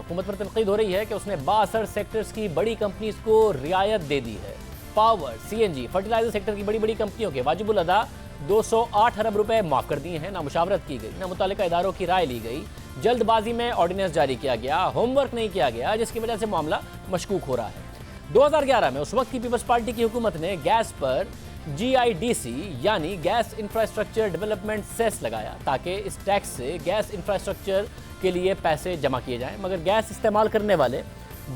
حکومت پر تنقید ہو رہی ہے کہ اس نے بااثر سیکٹرز کی بڑی کمپنیز کو رعایت دے دی ہے۔ پاور، سی این جی، فرٹیلائزر سیکٹر کی بڑی کمپنیوں کے واجب الادا 208 ارب روپے معاف کر دیے ہیں۔ نہ مشاورت کی گئی، نہ متعلقہ اداروں کی رائے لی گئی، جلد بازی میں آرڈیننس جاری کیا گیا، ہوم ورک نہیں کیا گیا، جس کی وجہ سے معاملہ مشکوک ہو رہا ہے۔ 2011 میں اس وقت کی پیپلز پارٹی کی حکومت نے گیس پر GIDC یعنی گیس انفراسٹرکچر ڈیولپمنٹ سیس لگایا تاکہ اس ٹیکس سے گیس انفراسٹرکچر کے لیے پیسے جمع کیے جائیں، مگر گیس استعمال کرنے والے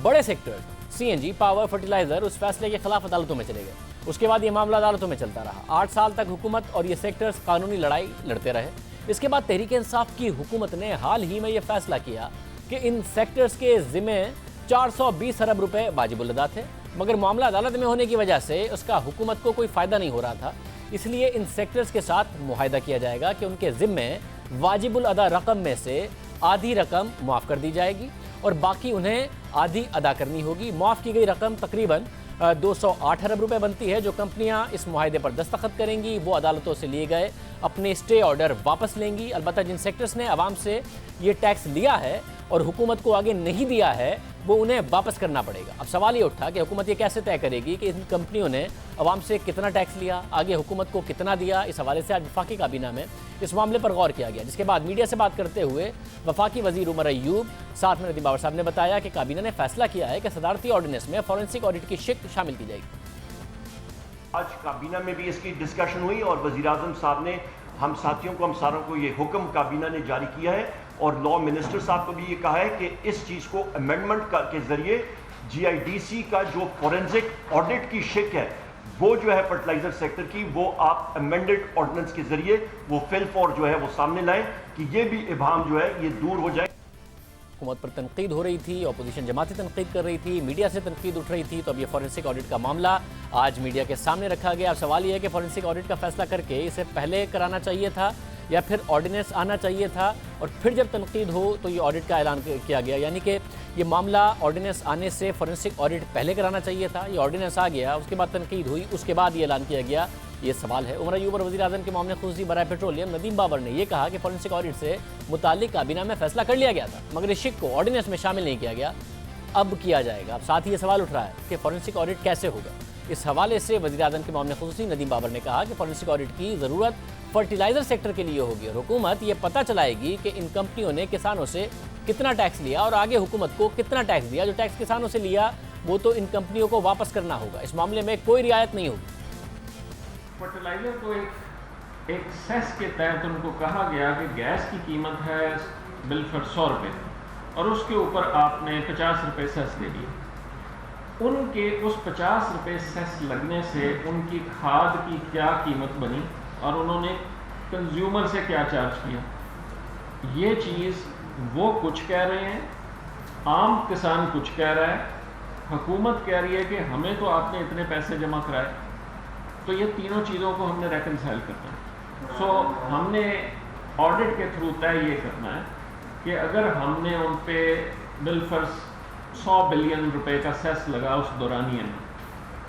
بڑے سیکٹرز CNG، پاور، فرٹیلائزر اس فیصلے کے خلاف عدالتوں میں چلے گئے۔ اس کے بعد یہ معاملہ عدالتوں میں چلتا رہا۔ 8 سال تک حکومت اور یہ سیکٹرز قانونی لڑائی لڑتے رہے۔ اس کے بعد تحریک انصاف کی حکومت نے حال ہی میں یہ فیصلہ کیا کہ ان سیکٹرز کے ذمے 420 ارب روپے واجب الادا تھے، مگر معاملہ عدالت میں ہونے کی وجہ سے اس کا حکومت کو کوئی فائدہ نہیں ہو رہا تھا۔ اس لیے ان سیکٹرز کے ساتھ معاہدہ کیا جائے گا کہ ان کے ذمے واجب الادا رقم میں سے آدھی رقم معاف کر دی جائے گی اور باقی انہیں آدھی ادا کرنی ہوگی۔ معاف کی گئی رقم تقریباً 208 ارب روپے بنتی ہے۔ جو کمپنیاں اس معاہدے پر دستخط کریں گی وہ عدالتوں سے لیے گئے اپنے اسٹے آرڈر واپس لیں گی۔ البتہ جن سیکٹرز نے عوام سے یہ ٹیکس لیا ہے اور حکومت کو آگے نہیں دیا ہے وہ انہیں واپس کرنا پڑے گا۔ اب سوال یہ اٹھا کہ حکومت یہ کیسے طے کرے گی کہ ان کمپنیوں نے عوام سے کتنا ٹیکس لیا، آگے حکومت کو کتنا دیا۔ اس حوالے سے آج وفاقی کابینہ میں اس معاملے پر غور کیا گیا، جس کے بعد میڈیا سے بات کرتے ہوئے وفاقی وزیر عمر ایوب ساتھ میں ندیم بابر صاحب نے بتایا کہ کابینہ نے فیصلہ کیا ہے کہ صدارتی آرڈیننس میں فورنسک آڈٹ کی شق شامل کی جائے گی۔ آج کابینہ میں بھی اس کی ڈسکشن ہوئی اور وزیر اعظم صاحب نے ہم ساتھیوں کو، ہم ساروں کو یہ حکم کابینہ نے جاری کیا ہے اور لا منسٹر صاحب کو بھی یہ کہا ہے کہ اس چیز کو امینڈمنٹ کے ذریعے GIDC کا جو فورنسک آڈٹ کی شق ہے وہ جو ہے فرٹیلائزر سیکٹر کی، وہ آپ امینڈڈ آرڈیننس کے ذریعے وہ فل فور جو ہے وہ سامنے لائیں کہ یہ بھی ابہام جو ہے یہ دور ہو جائے۔ حکومت پر تنقید ہو رہی تھی، اپوزیشن جماعتیں تنقید کر رہی تھی، میڈیا سے تنقید اٹھ رہی تھی، تو اب یہ فورنسک آڈٹ کا معاملہ آج میڈیا کے سامنے رکھا گیا۔ اب سوال یہ ہے کہ فورنسک آڈٹ کا فیصلہ کر کے اسے پہلے کرانا چاہیے تھا یا پھر آرڈیننس آنا چاہیے تھا، اور پھر جب تنقید ہو تو یہ آڈٹ کا اعلان کیا گیا، یعنی کہ یہ معاملہ آرڈیننس آنے سے فورنسک آڈٹ پہلے کرانا چاہیے تھا، یہ آرڈیننس آ گیا، اس کے بعد تنقید ہوئی، اس کے بعد یہ اعلان کیا گیا۔ یہ سوال ہے۔ عمر ایوب اور وزیر اعظم کے معاملے خصوصی برائے پیٹرولیم ندیم بابر نے یہ کہا کہ فورنسک آڈٹ سے متعلق کابینہ میں فیصلہ کر لیا گیا تھا، مگر اس شق کو آرڈیننس میں شامل نہیں کیا گیا، اب کیا جائے گا۔ اب ساتھ ہی یہ سوال اٹھ رہا ہے کہ فورنسک آڈٹ کیسے ہوگا۔ اس حوالے سے وزیر اعظم کے معاملے خصوصی ندیم بابر نے کہا کہ فورنسک آڈٹ کی ضرورت فرٹیلائزر سیکٹر کے لیے ہوگی اور حکومت یہ پتہ چلائے گی کہ ان کمپنیوں نے کسانوں سے کتنا ٹیکس لیا اور آگے حکومت کو کتنا ٹیکس دیا۔ جو ٹیکس کسانوں سے لیا وہ تو ان کمپنیوں کو واپس کرنا ہوگا، اس معاملے میں کوئی رعایت نہیں ہوگی۔ فرٹیلائزر کو ایک سیس کے تحت ان کو کہا گیا کہ گیس کی قیمت ہے بالفرض 100 روپے اور اس کے اوپر آپ نے 50 روپے سیس دے دیے۔ ان کے اس 50 روپے سیس لگنے سے ان کی کھاد کی کیا قیمت بنی اور انہوں نے کنزیومر سے کیا چارج کیا، یہ چیز وہ کچھ کہہ رہے ہیں، عام کسان کچھ کہہ رہا ہے، حکومت کہہ رہی ہے کہ ہمیں تو آپ نے اتنے پیسے جمع کرائے، تو یہ تینوں چیزوں کو ہم نے ریکنسائل کرنا ہے۔ سو ہم نے آڈٹ کے تھرو طے یہ کرنا ہے کہ اگر ہم نے ان پہ بالفرض 100 بلین روپے کا سیس لگا اس دورانیے میں،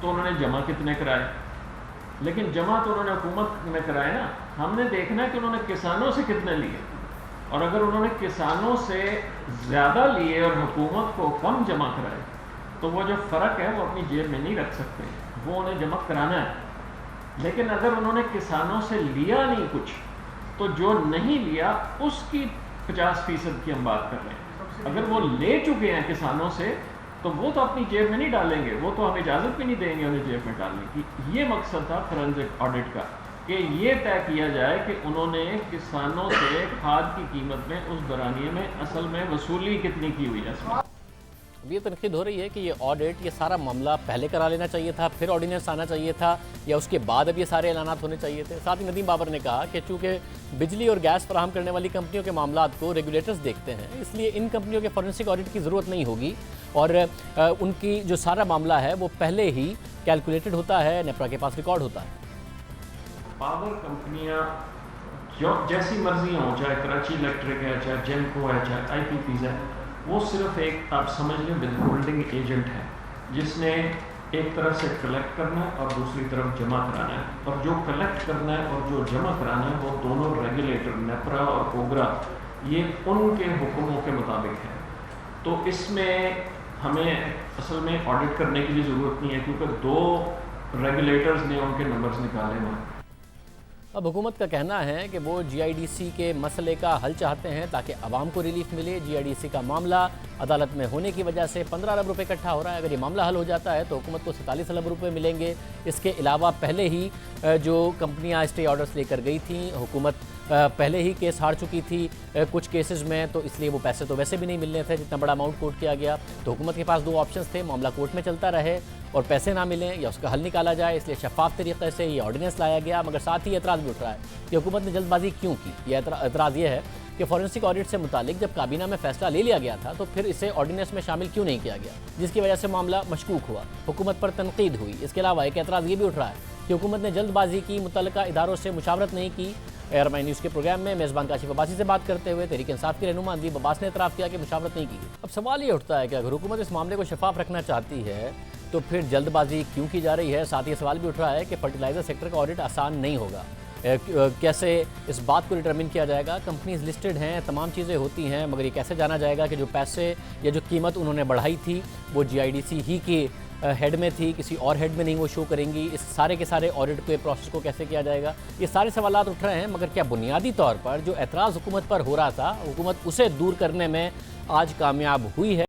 تو انہوں نے جمع کتنے کرائے، لیکن جمع تو انہوں نے حکومت میں کرائے نا، ہم نے دیکھنا ہے کہ انہوں نے کسانوں سے کتنے لیے، اور اگر انہوں نے کسانوں سے زیادہ لیے اور حکومت کو کم جمع کرائے تو وہ جو فرق ہے وہ اپنی جیب میں نہیں رکھ سکتے، وہ انہیں جمع کرانا ہے۔ لیکن اگر انہوں نے کسانوں سے لیا نہیں کچھ تو جو نہیں لیا اس کی 50% کی ہم بات کر رہے ہیں۔ اگر وہ لے چکے ہیں کسانوں سے تو وہ تو اپنی جیب میں نہیں ڈالیں گے، وہ تو ہم اجازت بھی نہیں دیں گے انہیں جیب میں ڈالنے کی۔ یہ مقصد تھا فورنسک آڈٹ کا کہ یہ طے کیا جائے کہ انہوں نے کسانوں سے کھاد کی قیمت میں اس دورانیے میں اصل میں وصولی کتنی کی ہوئی ہے۔ اب یہ تنقید ہو رہی ہے کہ یہ آڈٹ، یہ سارا معاملہ پہلے کرا لینا چاہیے تھا، پھر آرڈیننس آنا چاہیے تھا، یا اس کے بعد اب یہ سارے اعلانات ہونے چاہیے تھے۔ ساتھ ہی ندیم بابر نے کہا کہ چونکہ بجلی اور گیس فراہم کرنے والی کمپنیوں کے معاملات کو ریگولیٹرز دیکھتے ہیں، اس لیے ان کمپنیوں کے فورنسک آڈٹ کی ضرورت نہیں ہوگی، اور ان کی جو سارا معاملہ ہے وہ پہلے ہی کیلکولیٹڈ ہوتا ہے، نیپرا کے پاس ریکارڈ ہوتا ہے۔ پاور کمپنیاں جو جیسی مرضی ہوں، چاہے کراچی الیکٹرک ہے، چاہے جینکو ہے، چاہے آئی پی پیز ہے، وہ صرف ایک آپ سمجھ لیں ود ہولڈنگ ایجنٹ ہے جس نے ایک طرف سے کلیکٹ کرنا ہے اور دوسری طرف جمع کرانا ہے، اور جو کلیکٹ کرنا ہے اور جو جمع کرانا ہے وہ دونوں ریگولیٹر نیپرا اور کوگرا یہ ان کے حکموں کے مطابق ہے۔ تو اس میں ہمیں اصل میں آڈٹ کرنے کی بھی ضرورت نہیں ہے، کیونکہ 2 ریگولیٹرز نے ان کے نمبرز نکالے ہوئے ہیں۔ اب حکومت کا کہنا ہے کہ وہ جی آئی ڈی سی کے مسئلے کا حل چاہتے ہیں تاکہ عوام کو ریلیف ملے۔ جی آئی ڈی سی کا معاملہ عدالت میں ہونے کی وجہ سے 15 ارب روپے اکٹھا ہو رہا ہے۔ اگر یہ معاملہ حل ہو جاتا ہے تو حکومت کو 47 ارب روپے ملیں گے۔ اس کے علاوہ پہلے ہی جو کمپنیاں اسٹے آرڈرز لے کر گئی تھیں، حکومت پہلے ہی کیس ہار چکی تھی کچھ کیسز میں، تو اس لیے وہ پیسے تو ویسے بھی نہیں ملنے تھے جتنا بڑا اماؤنٹ کوٹ کیا گیا۔ تو حکومت کے پاس 2 آپشنز تھے، معاملہ کورٹ میں چلتا رہے اور پیسے نہ ملیں یا اس کا حل نکالا جائے، اس لیے شفاف طریقے سے یہ آرڈیننس لایا گیا۔ مگر ساتھ ہی اعتراض بھی اٹھ رہا ہے کہ حکومت نے جلد بازی کیوں کی۔ یہ اعتراض یہ ہے کہ فورنسک آڈٹ سے متعلق جب کابینہ میں فیصلہ لے لیا گیا تھا تو پھر اسے آرڈیننس میں شامل کیوں نہیں کیا گیا، جس کی وجہ سے معاملہ مشکوک ہوا، حکومت پر تنقید ہوئی۔ اس کے علاوہ ایک اعتراض یہ بھی اٹھ رہا ہے کہ حکومت نے جلد بازی کی، متعلقہ اداروں سے مشاورت نہیں کی۔ ایئرمائی نیوز کے پروگرام میں میزبان کاشف عباسی سے بات کرتے ہوئے تحریک انصاف کے رہنما اندیب عباس نے اعتراف کیا کہ مشاورت نہیں کی۔ اب سوال یہ اٹھتا ہے کہ اگر حکومت اس معاملے کو شفاف رکھنا چاہتی ہے تو پھر جلد بازی کیوں کی جا رہی ہے؟ ساتھ یہ سوال بھی اٹھ رہا ہے کہ فرٹیلائزر سیکٹر کا آڈٹ آسان نہیں ہوگا۔ کیسے اس بات کو ڈٹرمن کیا جائے گا؟ کمپنیز لسٹڈ ہیں، تمام چیزیں ہوتی ہیں، مگر یہ کیسے جانا جائے گا کہ جو پیسے یا جو قیمت انہوں نے بڑھائی تھی وہ جی آئی ڈی سی ہی کی ہیڈ میں تھی، کسی اور ہیڈ میں نہیں وہ شو کریں گی؟ اس سارے کے سارے آڈٹ کے پروسیس کو کیسے کیا جائے گا؟ یہ سارے سوالات اٹھ رہے ہیں، مگر کیا بنیادی طور پر جو اعتراض حکومت پر ہو رہا تھا، حکومت اسے دور کرنے میں آج کامیاب ہوئی ہے؟